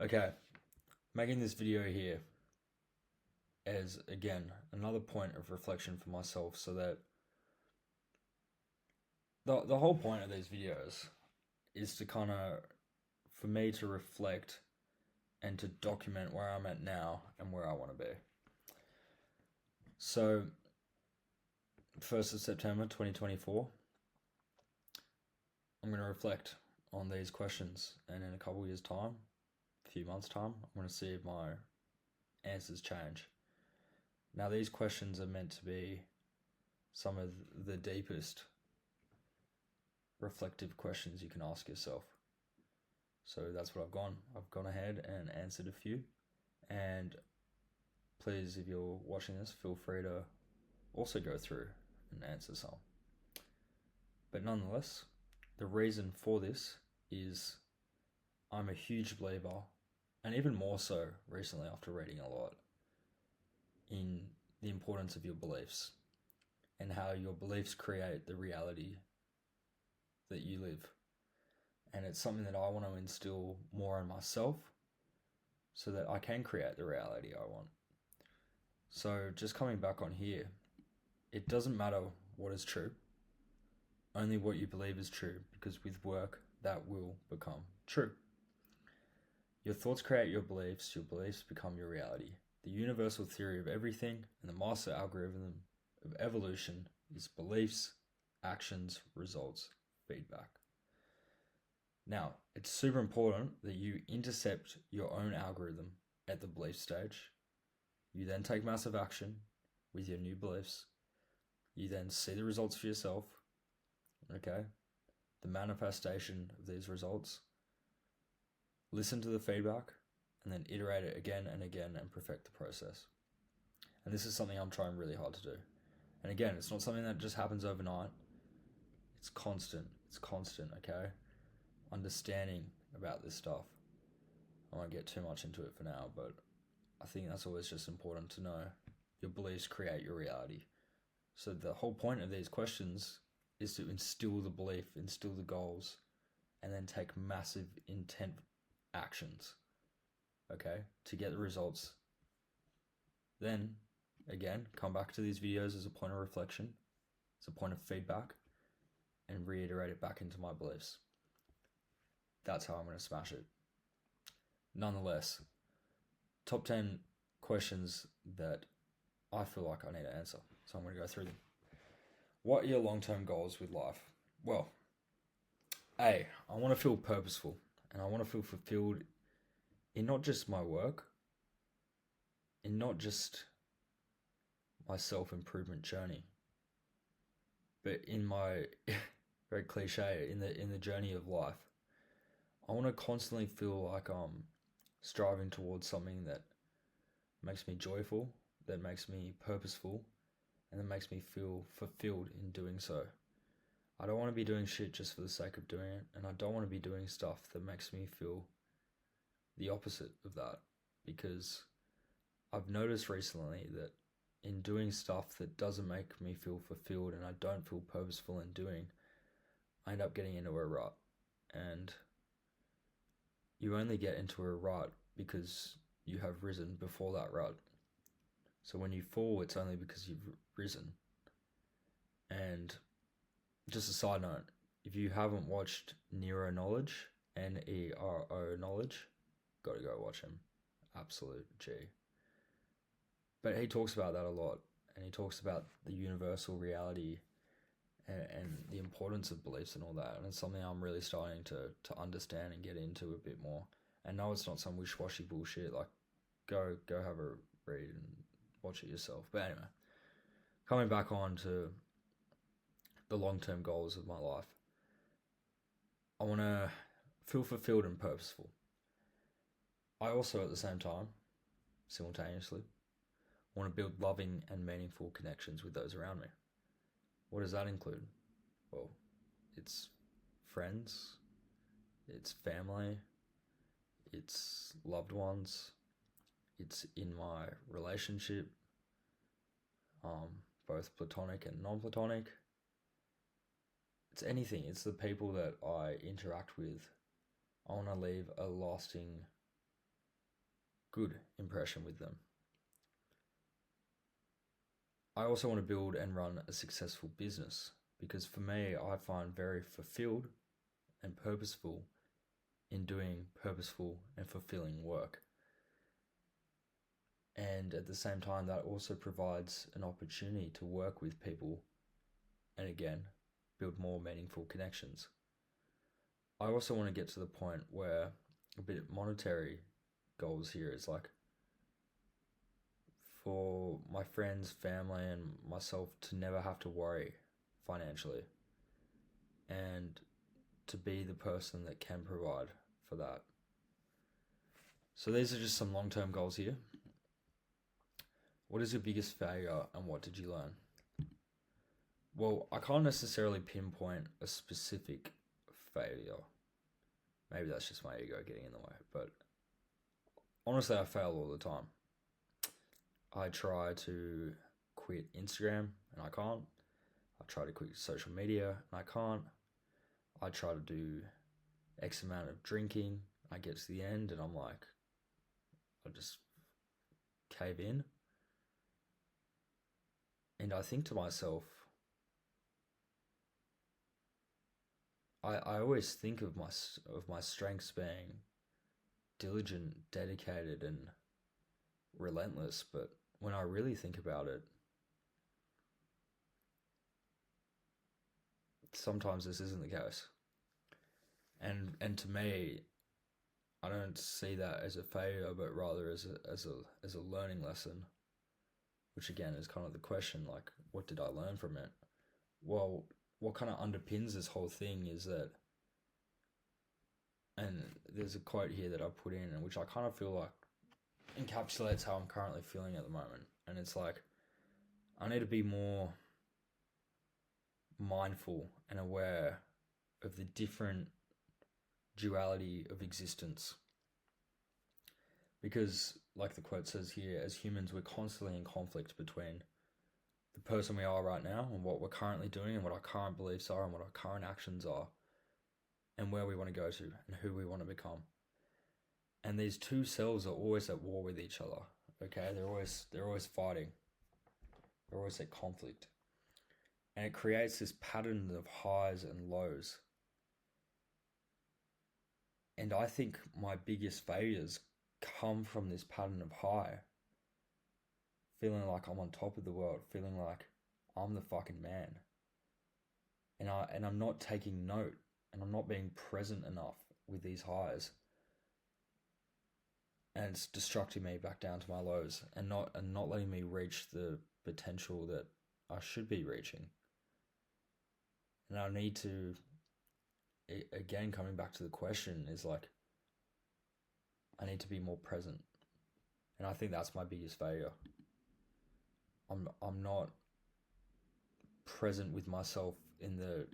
Okay, making this video here as again another point of reflection for myself, so that the whole point of these videos is to kind of for me to reflect and to document where I'm at now and where I want to be. So, 1st of September 2024, I'm going to reflect on these questions, and in a couple years' time, a few months' time, I'm going to see if my answers change. Now, these questions are meant to be some of the deepest reflective questions you can ask yourself. So that's what I've gone ahead and answered a few. And please, if you're watching this, feel free to also go through and answer some. But nonetheless, the reason for this is I'm a huge believer, and even more so recently after reading a lot, in the importance of your beliefs and how your beliefs create the reality that you live. And it's something that I want to instill more in myself so that I can create the reality I want. So, just coming back on here, it doesn't matter what is true, only what you believe is true, because with work, that will become true. Your thoughts create your beliefs become your reality. The universal theory of everything and the master algorithm of evolution is beliefs, actions, results, feedback. Now, it's super important that you intercept your own algorithm at the belief stage. You then take massive action with your new beliefs. You then see the results for yourself, okay? The manifestation of these results. Listen to the feedback and then iterate it again and again and perfect the process. And this is something I'm trying really hard to do. And again, it's not something that just happens overnight. It's constant, okay? Understanding about this stuff. I won't get too much into it for now, but I think that's always just important to know. Your beliefs create your reality. So the whole point of these questions is to instill the belief, instill the goals, and then take massive intent actions, okay, to get the results. Then, again, come back to these videos as a point of reflection, as a point of feedback, and reiterate it back into my beliefs. That's how I'm going to smash it. Nonetheless, top 10 questions that I feel like I need to answer. So I'm going to go through them. What are your long-term goals with life? Well, I want to feel purposeful, and I want to feel fulfilled in not just my work, in not just my self-improvement journey, but in my very cliche, in the journey of life. I want to constantly feel like I'm striving towards something that makes me joyful, that makes me purposeful, and that makes me feel fulfilled in doing so. I don't want to be doing shit just for the sake of doing it, and I don't want to be doing stuff that makes me feel the opposite of that, because I've noticed recently that in doing stuff that doesn't make me feel fulfilled and I don't feel purposeful in doing, I end up getting into a rut. And you only get into a rut because you have risen before that rut. So when you fall, it's only because you've risen. And just a side note, if you haven't watched Nero Knowledge, Nero Knowledge, gotta go watch him. Absolute G. But he talks about that a lot, and he talks about the universal reality and the importance of beliefs and all that. And it's something I'm really starting to understand and get into a bit more. And no, it's not some wish-washy bullshit. Like, go have a read and watch it yourself. But anyway, coming back on to the long-term goals of my life, I want to feel fulfilled and purposeful. I also, at the same time, simultaneously, want to build loving and meaningful connections with those around me. What does that include? Well, it's friends, it's family, it's loved ones, it's in my relationship, both platonic and non-platonic. It's anything. It's the people that I interact with. I want to leave a lasting good impression with them. I also want to build and run a successful business because for me, I find very fulfilled and purposeful in doing purposeful and fulfilling work. And at the same time, that also provides an opportunity to work with people and again, build more meaningful connections. I also want to get to the point where a bit monetary goals here is like for my friends, family, and myself to never have to worry financially and to be the person that can provide for that. So these are just some long-term goals here. What is your biggest failure and what did you learn? Well, I can't necessarily pinpoint a specific failure. Maybe that's just my ego getting in the way, but honestly, I fail all the time. I try to quit Instagram and I can't. I try to quit social media and I can't. I try to do X amount of drinking. I get to the end and I'm like, I just cave in. And I think to myself, I always think of my strengths being diligent, dedicated, and relentless, but when I really think about it, sometimes this isn't the case. And to me, I don't see that as a failure, but rather as a learning lesson. Which again is kind of the question, like, what did I learn from it? Well, what kind of underpins this whole thing is that, and there's a quote here that I put in, which I kind of feel like encapsulates how I'm currently feeling at the moment. And it's like, I need to be more mindful and aware of the different duality of existence. Because, like the quote says here, as humans, we're constantly in conflict between the person we are right now and what we're currently doing and what our current beliefs are and what our current actions are and where we want to go to and who we want to become. And these two selves are always at war with each other. Okay, they're always fighting. They're always at conflict. And it creates this pattern of highs and lows. And I think my biggest failures come from this pattern of high. Feeling like I'm on top of the world, feeling like I'm the fucking man. And I'm not taking note and I'm not being present enough with these highs. And it's destructing me back down to my lows and not letting me reach the potential that I should be reaching. And I need to, again, coming back to the question, is like, I need to be more present. And I think that's my biggest failure. I'm not present with myself in the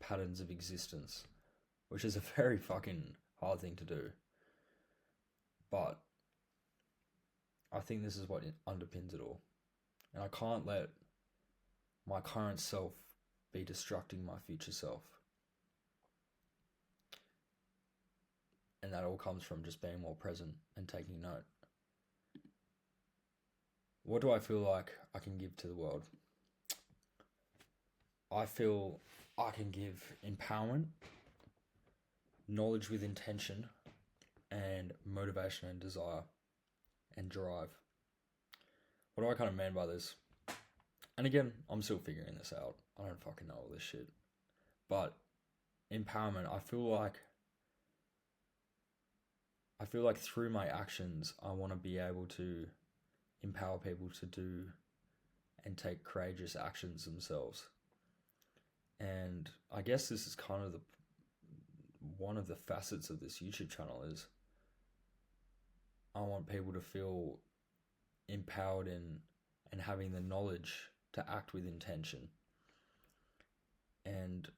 patterns of existence, which is a very fucking hard thing to do. But I think this is what underpins it all. And I can't let my current self be destructing my future self. And that all comes from just being more present and taking note. What do I feel like I can give to the world? I feel I can give empowerment, knowledge with intention, and motivation and desire and drive. What do I kind of mean by this? And again, I'm still figuring this out. I don't fucking know all this shit. But empowerment, I feel like through my actions, I want to be able to empower people to do and take courageous actions themselves. And I guess this is kind of one of the facets of this YouTube channel is I want people to feel empowered and having the knowledge to act with intention. And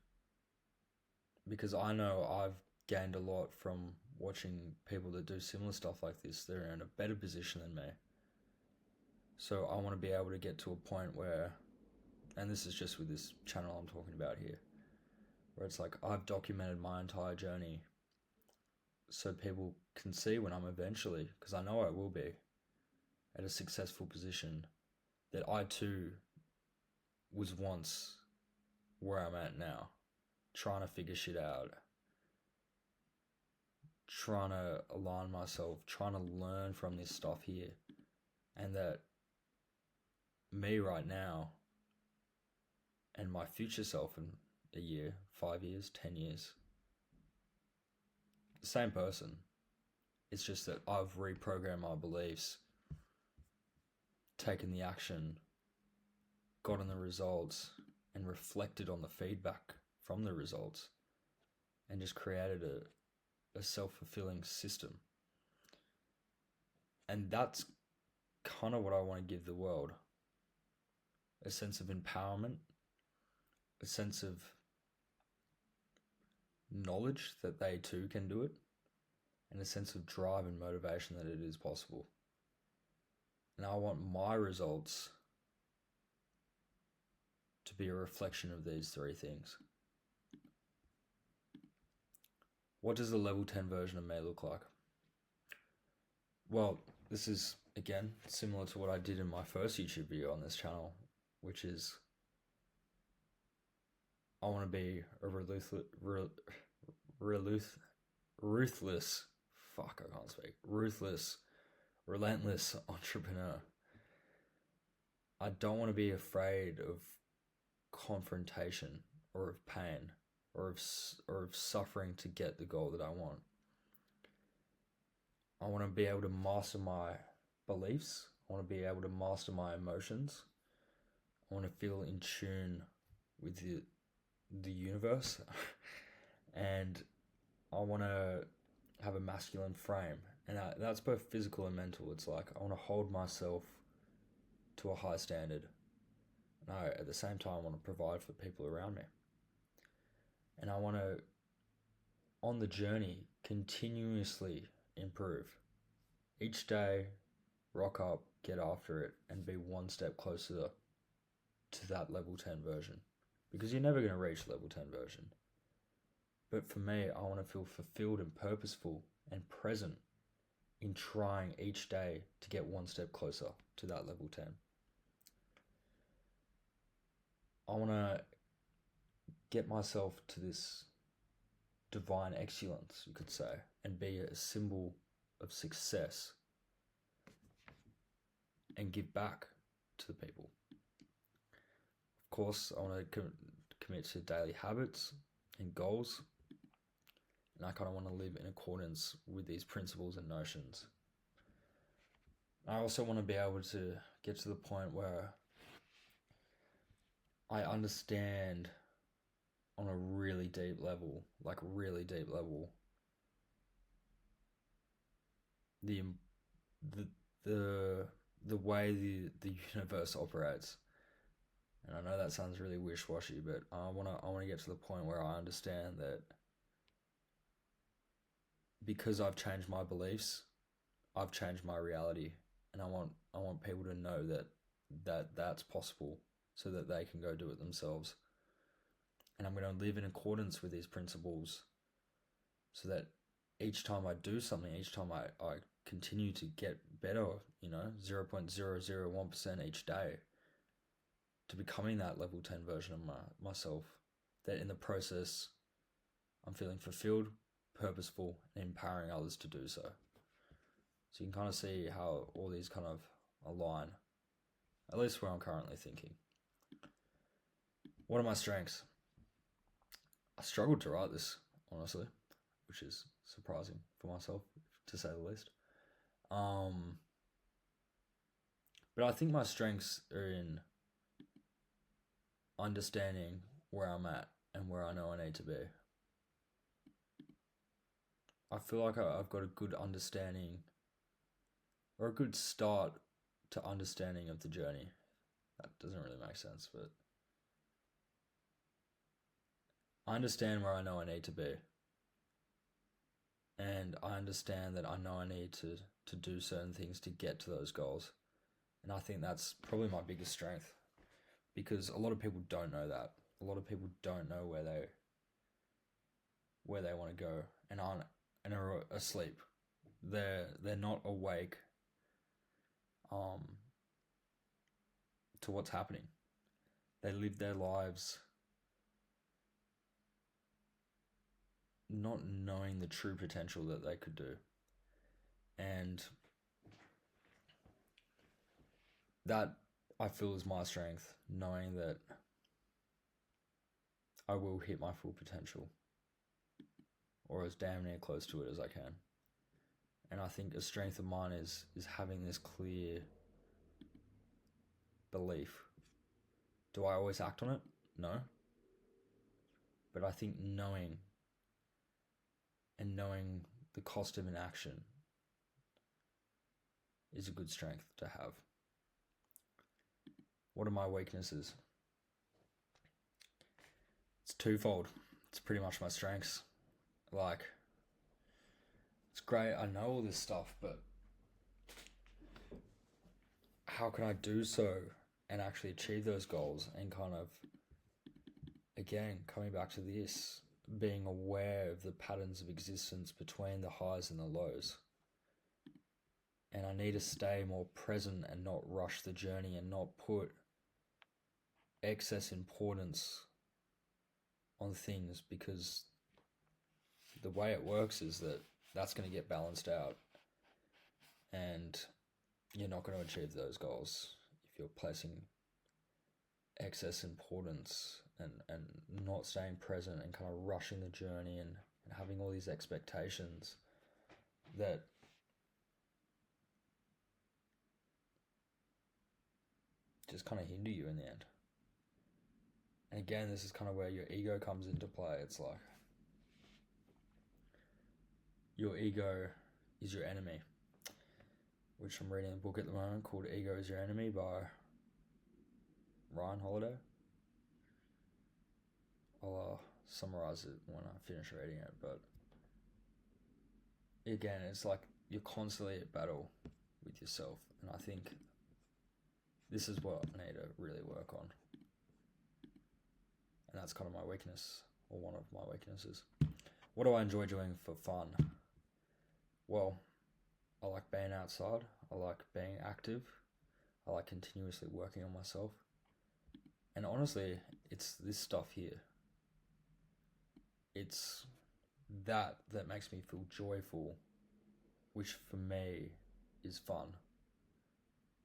because I know I've gained a lot from watching people that do similar stuff like this. They're in a better position than me. So I want to be able to get to a point where, and this is just with this channel I'm talking about here, where it's like I've documented my entire journey so people can see when I'm eventually, because I know I will be, at a successful position, that I too was once where I'm at now, trying to figure shit out, trying to align myself, trying to learn from this stuff here, and that me right now and my future self in a year, 5 years, 10 years, the same person. It's just that I've reprogrammed my beliefs, taken the action, gotten the results, and reflected on the feedback from the results, and just created a self-fulfilling system. And that's kind of what I want to give the world. A sense of empowerment, a sense of knowledge that they too can do it, and a sense of drive and motivation that it is possible. And I want my results to be a reflection of these three things. What does the level 10 version of me look like? Well, this is, again, similar to what I did in my first YouTube video on this channel, which is I want to be a ruthless, relentless entrepreneur. I don't want to be afraid of confrontation or of pain or of suffering to get the goal that I want. I want to be able to master my beliefs. I want to be able to master my emotions. I want to feel in tune with the universe. And I want to have a masculine frame. And that's both physical and mental. It's like I want to hold myself to a high standard. And I, at the same time, want to provide for people around me. And I want to, on the journey, continuously improve. Each day, rock up, get after it, and be one step closer to that level 10 version. Because you're never going to reach level 10 version. But for me, I want to feel fulfilled and purposeful and present in trying each day to get one step closer to that level 10. I want to get myself to this divine excellence, you could say, and be a symbol of success and give back to the people. Of course, I want to commit to daily habits and goals, and I kind of want to live in accordance with these principles and notions. I also want to be able to get to the point where I understand on a really deep level, the way the universe operates. And I know that sounds really wish-washy, but I wanna get to the point where I understand that because I've changed my beliefs, I've changed my reality, and I want people to know that's possible, so that they can go do it themselves. And I'm going to live in accordance with these principles, so that each time I do something, each time I continue to get better, 0.001% each day, to becoming that level 10 version of myself, that in the process, I'm feeling fulfilled, purposeful, and empowering others to do so. So you can kind of see how all these kind of align, at least where I'm currently thinking. What are my strengths? I struggled to write this, honestly, which is surprising for myself, to say the least. But I think my strengths are in understanding where I'm at and where I know I need to be. I feel like I've got a good understanding, or a good start to understanding of the journey. That doesn't really make sense, but I understand where I know I need to be. And I understand that I know I need to do certain things to get to those goals. And I think that's probably my biggest strength, because a lot of people don't know that. A lot of people don't know where they want to go, and aren't and are asleep. They're not awake to what's happening. They live their lives not knowing the true potential that they could do. And that, I feel, is my strength, knowing that I will hit my full potential, or as damn near close to it as I can. And I think a strength of mine is having this clear belief. Do I always act on it? No. But I think knowing the cost of inaction is a good strength to have. What are my weaknesses? It's twofold. It's pretty much my strengths. Like, it's great, I know all this stuff, but how can I do so and actually achieve those goals? And kind of, again, coming back to this, being aware of the patterns of existence between the highs and the lows. And I need to stay more present and not rush the journey and not put excess importance on things, because the way it works is that that's going to get balanced out, and you're not going to achieve those goals if you're placing excess importance and not staying present and kind of rushing the journey and having all these expectations that just kind of hinder you in the end. And again, this is kind of where your ego comes into play. It's like your ego is your enemy, which I'm reading a book at the moment called Ego is Your Enemy by Ryan Holiday. I'll summarize it when I finish reading it, but again, it's like you're constantly at battle with yourself, and I think this is what I need to really work on. And that's kind of my weakness, or one of my weaknesses. What do I enjoy doing for fun? Well, I like being outside. I like being active. I like continuously working on myself. And honestly, it's this stuff here. It's that makes me feel joyful, which for me is fun.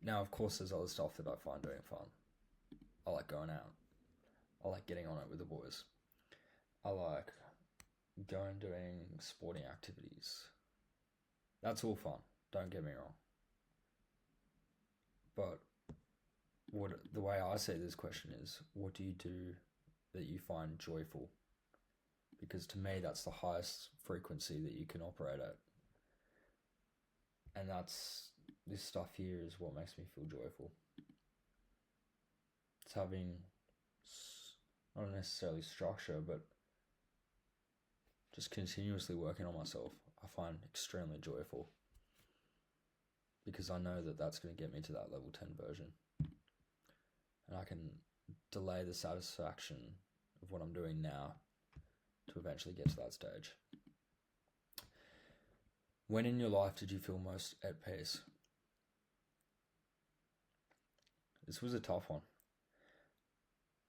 Now, of course, there's other stuff that I find doing fun. I like going out. I like getting on it with the boys. I like going doing sporting activities. That's all fun, don't get me wrong. But the way I see this question is, what do you do that you find joyful? Because to me, that's the highest frequency that you can operate at. And this stuff here is what makes me feel joyful. It's having not necessarily structure, but just continuously working on myself, I find extremely joyful, because I know that that's going to get me to that level 10 version, and I can delay the satisfaction of what I'm doing now to eventually get to that stage. When in your life did you feel most at peace? This was a tough one.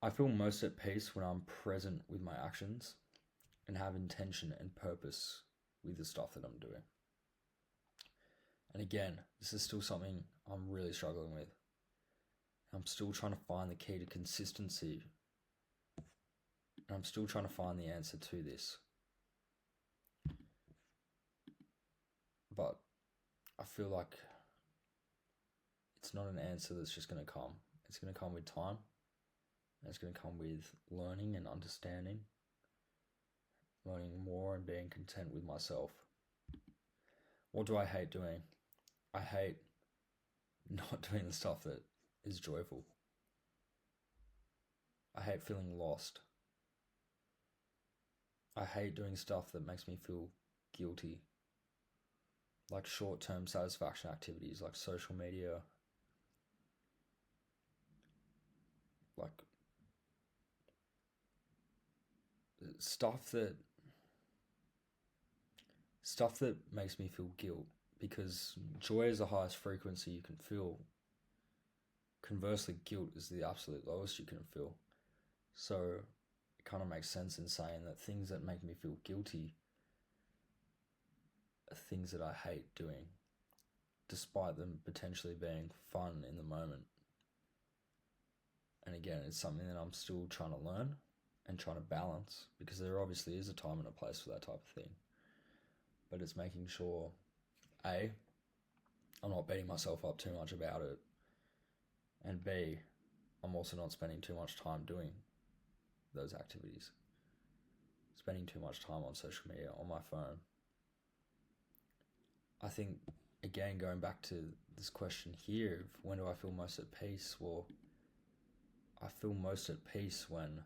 I feel most at peace when I'm present with my actions and have intention and purpose with the stuff that I'm doing. And again, this is still something I'm really struggling with. I'm still trying to find the key to consistency. And I'm still trying to find the answer to this. But I feel like it's not an answer that's just going to come. It's going to come with time. And it's going to come with learning and understanding. Learning more and being content with myself. What do I hate doing? I hate not doing the stuff that is joyful. I hate feeling lost. I hate doing stuff that makes me feel guilty. Like short-term satisfaction activities, like social media. Like stuff that stuff that makes me feel guilt, because joy is the highest frequency you can feel. Conversely, guilt is the absolute lowest you can feel. So it kind of makes sense in saying that things that make me feel guilty are things that I hate doing, despite them potentially being fun in the moment. And again, it's something that I'm still trying to learn and trying to balance, because there obviously is a time and a place for that type of thing. But it's making sure, A, I'm not beating myself up too much about it, and B, I'm also not spending too much time doing those activities. Spending too much time on social media, on my phone. I think, again, going back to this question here, of when do I feel most at peace? Well, I feel most at peace when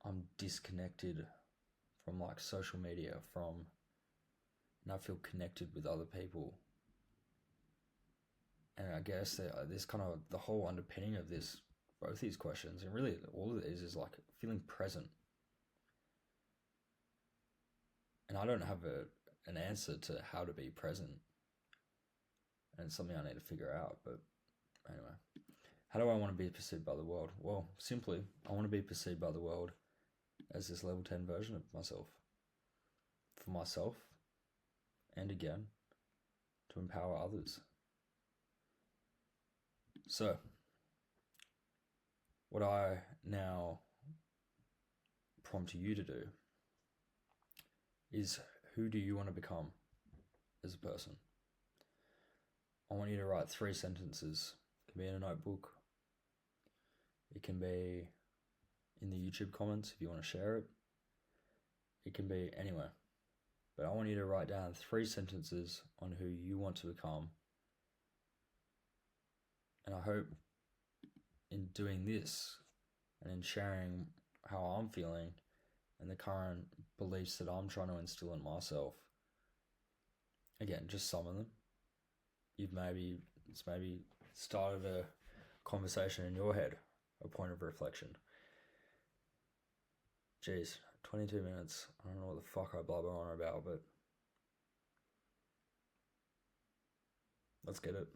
I'm disconnected from like social media, and I feel connected with other people. And I guess this kind of the whole underpinning of both these questions, and really all of it is like feeling present. And I don't have an answer to how to be present, and it's something I need to figure out. But anyway, how do I want to be perceived by the world? Well, simply, I want to be perceived by the world as this level 10 version of myself. For myself, and again, to empower others. So, what I now prompt you to do is, who do you want to become as a person? I want you to write 3 sentences. It can be in a notebook. It can be in the YouTube comments if you want to share it. It can be anywhere. But I want you to write down 3 sentences on who you want to become. And I hope in doing this and in sharing how I'm feeling and the current beliefs that I'm trying to instill in myself, again, just some of them, it's maybe started a conversation in your head, a point of reflection. Jeez, 22 minutes. I don't know what the fuck I blabber on about, but let's get it.